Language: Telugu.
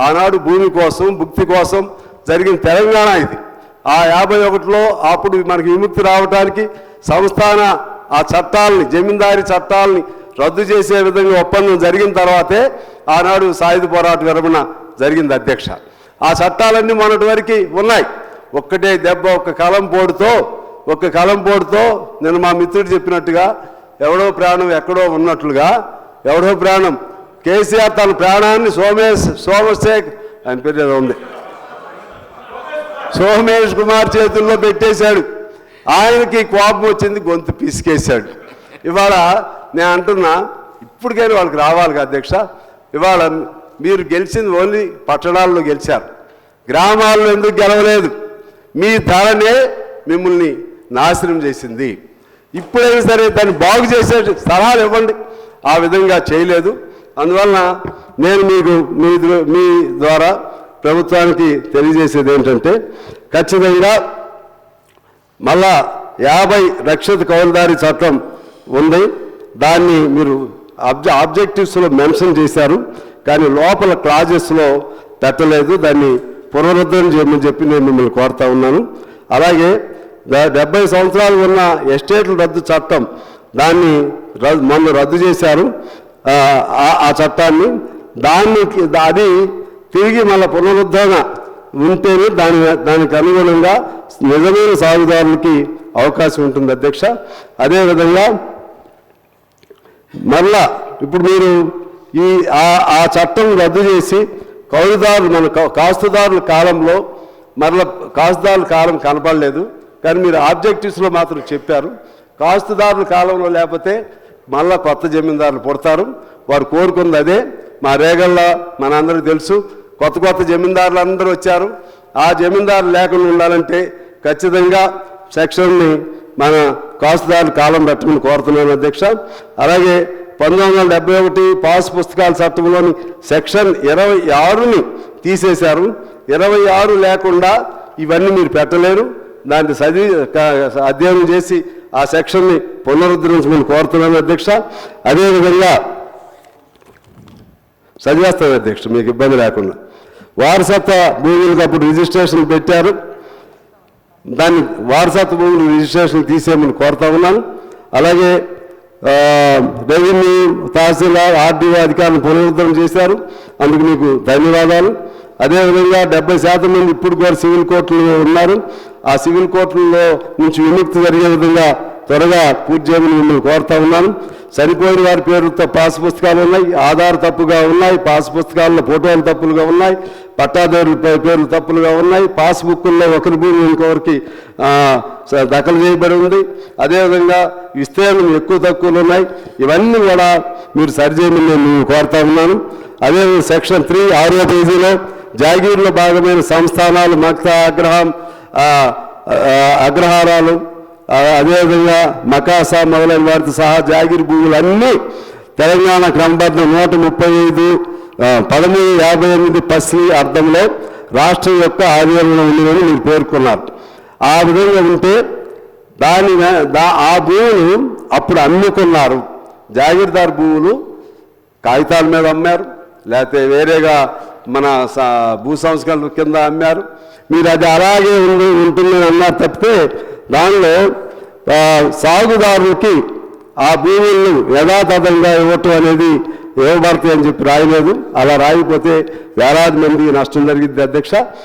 ఆనాడు భూమి కోసం భుక్తి కోసం జరిగిన తెలంగాణ ఇది. ఆ 51లో అప్పుడు మనకి విముక్తి రావడానికి సంస్థాన ఆ చట్టాలని జమీందారీ చట్టాలని రద్దు చేసే విధంగా ఒప్పందం జరిగిన తర్వాతే ఆనాడు సాయుధ పోరాట విరమణ జరిగింది అధ్యక్ష. ఆ చట్టాలన్నీ మొన్నటి వరకు ఉన్నాయి. ఒక్కటే దెబ్బ ఒక్క కలం పోడుతో నేను మా మిత్రుడు చెప్పినట్టుగా ఎవడో ప్రాణం ఎక్కడో ఉన్నట్లుగా ఎవడో ప్రాణం కేసీఆర్ తన ప్రాణాన్ని సోమశేఖర్ ఆయన పేరు ఏదో ఉంది సోమేష్ కుమార్ చేతుల్లో పెట్టేశాడు. ఆయనకి కోపం వచ్చింది, గొంతు పిసికేశాడు. ఇవాళ నేను అంటున్నా ఇప్పటికైనా వాళ్ళకి రావాలి కదా అధ్యక్ష. ఇవాళ మీరు గెలిచింది ఓన్లీ పట్టణాల్లో గెలిచారు, గ్రామాల్లో ఎందుకు గెలవలేదు? మీ ధరనే మిమ్మల్ని నాశనం చేసింది. ఇప్పుడైనా సరే దాన్ని బాగు చేసే సలహాలు ఇవ్వండి. ఆ విధంగా చేయలేదు. అందువలన నేను మీకు మీ ద్వారా ప్రభుత్వానికి తెలియజేసేది ఏంటంటే ఖచ్చితంగా మళ్ళా 50 రక్షిత కౌలుదారీ చట్టం ఉంది. దాన్ని మీరు ఆబ్జెక్టివ్స్లో మెన్షన్ చేశారు, కానీ లోపల క్లాజెస్లో పెట్టలేదు. దాన్ని పునరుద్ధరణ చేయమని చెప్పి నేను మిమ్మల్ని కోరుతా ఉన్నాను. అలాగే 70 సంవత్సరాలు ఉన్న ఎస్టేట్ల రద్దు చట్టం దాన్ని మొన్న రద్దు చేశారు. ఆ చట్టాన్ని అది తిరిగి మళ్ళీ పునరుద్ధరణ ఉంటేనే దానికి అనుగుణంగా నిజమైన సాగుదారులకి అవకాశం ఉంటుంది అధ్యక్ష. అదేవిధంగా మళ్ళా ఇప్పుడు మీరు ఆ చట్టం రద్దు చేసి కౌలుదారులు మన కాస్తుదారుల కాలంలో మరలా కాస్తుదారుల కాలం కనపడలేదు, కానీ మీరు ఆబ్జెక్టివ్స్లో మాత్రం చెప్పారు. కాస్తుదారుల కాలంలో లేకపోతే మళ్ళా కొత్త జమీందారులు పుడతారు. వారు కోరుకుంది అదే. మా రేగల్లో మనందరికీ తెలుసు, కొత్త జమీందారులు అందరూ వచ్చారు. ఆ జమీందారులు లేకుండా ఉండాలంటే ఖచ్చితంగా సెక్షన్ని మన కాస్తుదారుల కాలం పెట్టమని కోరుతున్నాను అధ్యక్ష. అలాగే 1971 పాస్ పుస్తకాల చట్టంలోని సెక్షన్ 26ని తీసేశారు. 26 లేకుండా ఇవన్నీ మీరు పెట్టలేరు. దాన్ని అధ్యయనం చేసి ఆ సెక్షన్ని పునరుద్ధరించమని కోరుతున్నాను అధ్యక్ష. అదేవిధంగా చదివేస్తాను అధ్యక్ష, మీకు ఇబ్బంది లేకుండా. వారసత్వ భూములకు అప్పుడు రిజిస్ట్రేషన్ పెట్టారు, దాన్ని వారసత్వ భూములు రిజిస్ట్రేషన్ తీసేయమని కోరుతా ఉన్నాను. అలాగే రెవెన్యూ తహసీల్దార్ ఆర్డీఓ అధికారులను పునరుద్ధరణ చేశారు, అందుకు మీకు ధన్యవాదాలు. అదేవిధంగా 70% మంది ఇప్పుడు కూడా సివిల్ కోర్టులో ఉన్నారు. ఆ సివిల్ కోర్టుల్లో నుంచి విముక్తి జరిగే విధంగా త్వరగా పూర్తి చేయమని మిమ్మల్ని కోరుతా ఉన్నాను. చనిపోయిన వారి పేరుతో పాస్ పుస్తకాలు ఉన్నాయి, ఆధార్ తప్పుగా ఉన్నాయి, పాస్ పుస్తకాల్లో ఫోటోలు తప్పులుగా ఉన్నాయి, పట్టాదారుల పేర్లు తప్పులుగా ఉన్నాయి, పాస్బుక్ల్లో ఒకరి భూమి ఇంకొకరికి దఖలు చేయబడి ఉంది. అదేవిధంగా విస్తీర్ణం ఎక్కువ తక్కువలు ఉన్నాయి. ఇవన్నీ కూడా మీరు సరిచేయమని నేను కోరుతా ఉన్నాను. అదేవిధంగా సెక్షన్ 3 6వ పేజీలో జాగీర్లో భాగమైన సంస్థానాలు మక్తా అగ్రహారాలు అదేవిధంగా మకాసా మొదలైన వారితో సహా జాగీర్ భూములన్నీ తెలంగాణ క్రమబద్ధ 138 పస్లీ అర్థంలో రాష్ట్రం యొక్క ఆధీనంలో ఉందని మీరు పేర్కొన్నారు. ఆ విధంగా ఉంటే ఆ భూములు అప్పుడు అమ్ముకున్నారు. జాగీర్దార్ భూములు కాగితాల మీద అమ్మారు, లేకపోతే వేరేగా మన భూ సంస్కరణ కింద అమ్మారు. మీరు అది అలాగే ఉంటుందని అన్నారు తప్పితే దానిలో సాగుదారులకి ఆ భూములను యథాతథంగా ఇవ్వటం అనేది ఇవ్వబడతాయి అని చెప్పి రాయలేదు. అలా రాయిపోతే వేలాది మంది నష్టం జరిగింది అధ్యక్ష.